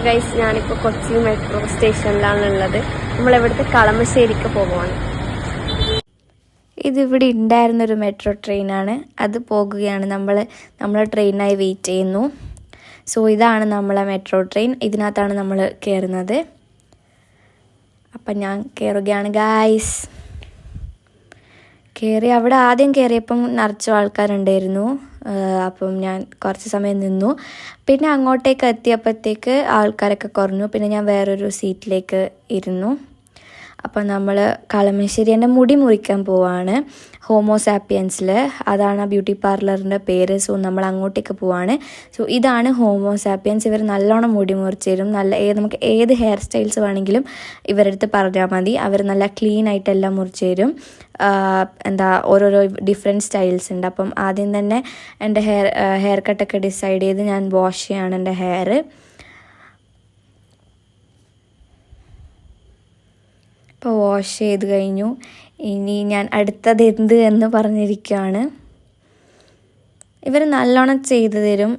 Guys, ഞാനിപ്പോൾ Kochi metro സ്റ്റേഷനിലാണുള്ളത്. നമ്മളിവിടുത്തെ കളമശ്ശേരിക്ക് പോകുവാണ്. ഇതിവിടെ ഉണ്ടായിരുന്നൊരു മെട്രോ ട്രെയിനാണ്. അത് പോകുകയാണ്. നമ്മൾ ട്രെയിനായി വെയിറ്റ് ചെയ്യുന്നു. സോ ഇതാണ് നമ്മളെ മെട്രോ ട്രെയിൻ. ഇതിനകത്താണ് നമ്മൾ കയറുന്നത്. അപ്പം ഞാൻ കയറുകയാണ് ഗായ്സ്. അവിടെ ആദ്യം കയറിയപ്പം നിറച്ച ആൾക്കാരുണ്ടായിരുന്നു. അപ്പം ഞാൻ കുറച്ച് സമയം നിന്നു. പിന്നെ അങ്ങോട്ടേക്ക് എത്തിയപ്പോഴത്തേക്ക് ആൾക്കാരൊക്കെ കുറഞ്ഞു. പിന്നെ ഞാൻ വേറൊരു സീറ്റിലേക്ക് ഇരുന്നു. അപ്പം നമ്മൾ കളമശ്ശേരി എൻ്റെ മുടി മുറിക്കാൻ പോവാണ്. ഹോമോസാപ്പിയൻസിൽ, അതാണ് ആ ബ്യൂട്ടി പാർലറിൻ്റെ പേര്. സോ നമ്മൾ അങ്ങോട്ടേക്ക് പോവാണ്. സോ ഇതാണ് ഹോമോസാപ്പിയൻസ്. ഇവർ നല്ലോണം മുടി മുറിച്ച് തരും. നമുക്ക് ഏത് ഹെയർ സ്റ്റൈൽസ് വേണമെങ്കിലും ഇവരടുത്ത് പറഞ്ഞാൽ മതി. അവർ നല്ല ക്ലീൻ ആയിട്ടെല്ലാം മുറിച്ച് തരും. ഓരോരോ ഡിഫറെൻറ്റ് സ്റ്റൈൽസ് ഉണ്ട്. അപ്പം ആദ്യം തന്നെ എൻ്റെ ഹെയർ കട്ടൊക്കെ ഡിസൈഡ് ചെയ്ത് ഞാൻ വാഷ് ചെയ്യാണ് എൻ്റെ ഹെയർ. ഇപ്പോൾ വാഷ് ചെയ്ത് കഴിഞ്ഞു. ഇനി ഞാൻ അടുത്തത് എന്ത് എന്ന് പറഞ്ഞിരിക്കുകയാണ്. ഇവർ നല്ലോണം ചെയ്തു തരും.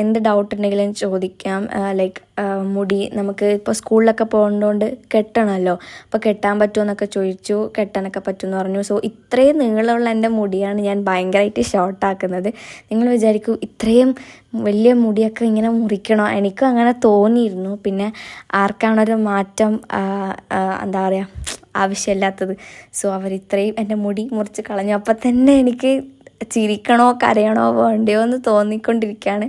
എന്ത് ഡൗട്ട് ഉണ്ടെങ്കിലും ചോദിക്കാം. ലൈക്ക് മുടി നമുക്ക് ഇപ്പോൾ സ്കൂളിലൊക്കെ പോകുന്നതുകൊണ്ട് കെട്ടണമല്ലോ. അപ്പോൾ കെട്ടാൻ പറ്റുമോ എന്നൊക്കെ ചോദിച്ചു. കെട്ടാനൊക്കെ പറ്റുമെന്ന് പറഞ്ഞു. സോ ഇത്രയും നീളമുള്ള എൻ്റെ മുടിയാണ് ഞാൻ ഭയങ്കരമായിട്ട് ഷോർട്ടാക്കുന്നത്. നിങ്ങൾ വിചാരിക്കൂ ഇത്രയും വലിയ മുടിയൊക്കെ ഇങ്ങനെ മുറിക്കണോ? എനിക്കും അങ്ങനെ തോന്നിയിരുന്നു. പിന്നെ ആർക്കാണൊരു മാറ്റം ആവശ്യമില്ലാത്തത്. സോ അവരിത്രയും എൻ്റെ മുടി മുറിച്ച് കളഞ്ഞു. അപ്പം തന്നെ എനിക്ക് ചിരിക്കണോ കരയണോ വേണ്ടയോ എന്ന് തോന്നിക്കൊണ്ടിരിക്കുകയാണ്.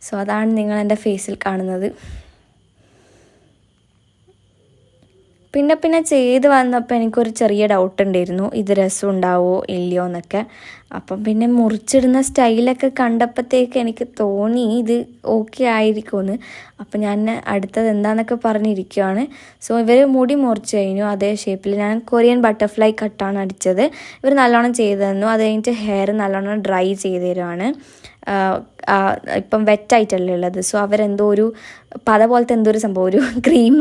സോ അതാണ് നിങ്ങൾ എൻ്റെ ഫേസിൽ കാണുന്നത്. പിന്നെ ചെയ്ത് വന്നപ്പോൾ എനിക്കൊരു ചെറിയ ഡൗട്ട് ഉണ്ടായിരുന്നു, ഇത് രസം ഉണ്ടാവുമോ ഇല്ലയോ എന്നൊക്കെ. അപ്പം പിന്നെ മുറിച്ചിടുന്ന സ്റ്റൈലൊക്കെ കണ്ടപ്പോഴത്തേക്ക് എനിക്ക് തോന്നി ഇത് ഓക്കെ ആയിരിക്കുമെന്ന്. അപ്പം ഞാൻ അടുത്തത് എന്താണെന്നൊക്കെ പറഞ്ഞിരിക്കുകയാണ്. സോ ഇവർ മുടി മുറിച്ച് കഴിഞ്ഞു അതേ ഷേപ്പിൽ. ഞാൻ കൊറിയൻ ബട്ടർഫ്ലൈ കട്ടാണ് അടിച്ചത്. ഇവർ നല്ലോണം ചെയ്തു തന്നു. അത് കഴിഞ്ഞിട്ട് ഹെയർ നല്ലോണം ഡ്രൈ ചെയ്ത് തരുവാണ്. ഇപ്പം വെറ്റായിട്ടല്ലേ ഉള്ളത്. സോ അവരെന്തോ ഒരു പത പോലത്തെ എന്തോ ഒരു സംഭവം, ഒരു ക്രീം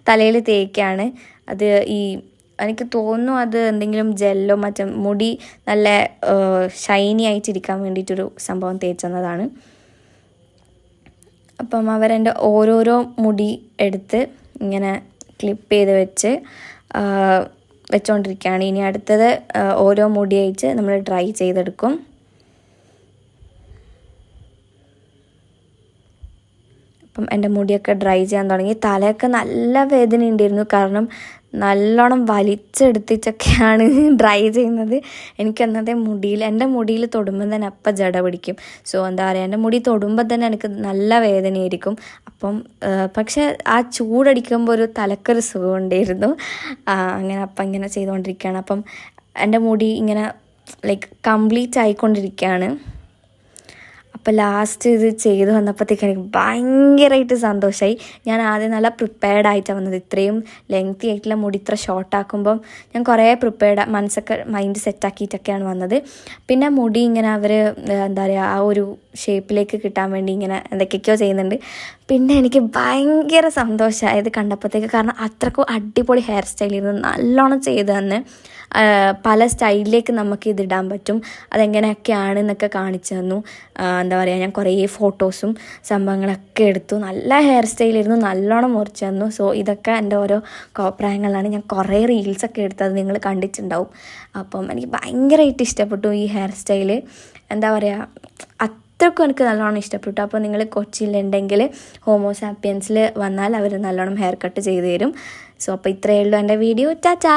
തലയിൽ തേക്കാണ്. അത് എനിക്ക് തോന്നുന്നു അത് എന്തെങ്കിലും ജെല്ലോ മറ്റോ മുടി നല്ല ഷൈനി ആയിട്ടിരിക്കാൻ വേണ്ടിയിട്ടൊരു സംഭവം തേച്ചെന്നതാണ്. അപ്പം അവരെൻ്റെ ഓരോരോ മുടി എടുത്ത് ഇങ്ങനെ ക്ലിപ്പ് ചെയ്ത് വെച്ചുകൊണ്ടിരിക്കുകയാണ്. ഇനി അടുത്തത് ഓരോ മുടി അയച്ച് നമ്മൾ ഡ്രൈ ചെയ്തെടുക്കും. അപ്പം എൻ്റെ മുടിയൊക്കെ ഡ്രൈ ചെയ്യാൻ തുടങ്ങി. തലയൊക്കെ നല്ല വേദന ഉണ്ടായിരുന്നു. കാരണം നല്ലോണം വലിച്ചെടുത്തിട്ടൊക്കെയാണ് ഡ്രൈ ചെയ്യുന്നത്. എനിക്കെന്നതേ എൻ്റെ മുടിയിൽ തൊടുമ്പോൾ തന്നെ അപ്പം ജട പിടിക്കും. സോ എൻ്റെ മുടി തൊടുമ്പോൾ തന്നെ എനിക്ക് നല്ല വേദനയായിരിക്കും. അപ്പം പക്ഷെ ആ ചൂടടിക്കുമ്പോൾ ഒരു തലക്കൊരു സുഖം ഉണ്ടായിരുന്നു. ഇങ്ങനെ ചെയ്തുകൊണ്ടിരിക്കുകയാണ്. അപ്പം എൻ്റെ മുടി ഇങ്ങനെ ലൈക്ക് കംപ്ലീറ്റ് ആയിക്കൊണ്ടിരിക്കുകയാണ്. അപ്പോൾ ലാസ്റ്റ് ഇത് ചെയ്ത് വന്നപ്പോഴത്തേക്ക് എനിക്ക് ഭയങ്കരമായിട്ട് സന്തോഷമായി. ഞാൻ ആദ്യം നല്ല പ്രിപ്പയർഡ് ആയിട്ടാണ് വന്നത്. ഇത്രയും ലെങ്തി ആയിട്ടുള്ള മുടി ഇത്ര ഷോർട്ടാക്കുമ്പം ഞാൻ കുറേ മൈൻഡ് സെറ്റാക്കിയിട്ടൊക്കെയാണ് വന്നത്. പിന്നെ മുടി ഇങ്ങനെ അവർ ആ ഒരു ഷേപ്പിലേക്ക് കിട്ടാൻ വേണ്ടി ഇങ്ങനെ എന്തൊക്കെയൊക്കെയോ ചെയ്യുന്നുണ്ട്. പിന്നെ എനിക്ക് ഭയങ്കര സന്തോഷമായത് കണ്ടപ്പോഴത്തേക്ക്. കാരണം അത്രക്കും അടിപൊളി ഹെയർ സ്റ്റൈലായിരുന്നു. നല്ലോണം ചെയ്ത് തന്നെ പല സ്റ്റൈലിലേക്ക് നമുക്ക് ഇതിടാൻ പറ്റും. അതെങ്ങനെയൊക്കെയാണെന്നൊക്കെ കാണിച്ചു തന്നു. ഞാൻ കുറേ ഫോട്ടോസും സംഭവങ്ങളൊക്കെ എടുത്തു. നല്ല ഹെയർ സ്റ്റൈലായിരുന്നു. നല്ലോണം മുറിച്ചു തന്നു. സോ ഇതൊക്കെ എൻ്റെ ഓരോ കോപ്രായങ്ങളാണ്. ഞാൻ കുറേ റീൽസൊക്കെ എടുത്തത് നിങ്ങൾ കണ്ടിട്ടുണ്ടാവും. അപ്പം എനിക്ക് ഭയങ്കരമായിട്ട് ഇഷ്ടപ്പെട്ടു ഈ ഹെയർ സ്റ്റൈല്. അത്രയ്ക്കും എനിക്ക് നല്ലോണം ഇഷ്ടപ്പെട്ടു. അപ്പോൾ നിങ്ങൾ കൊച്ചിയിലുണ്ടെങ്കിൽ ഹോമോസാപ്പിയൻസിൽ വന്നാൽ അവർ നല്ലോണം ഹെയർ കട്ട് ചെയ്ത് തരും. സോ അപ്പോൾ ഇത്രയേ ഉള്ളൂ എൻ്റെ വീഡിയോ. ടാറ്റാ.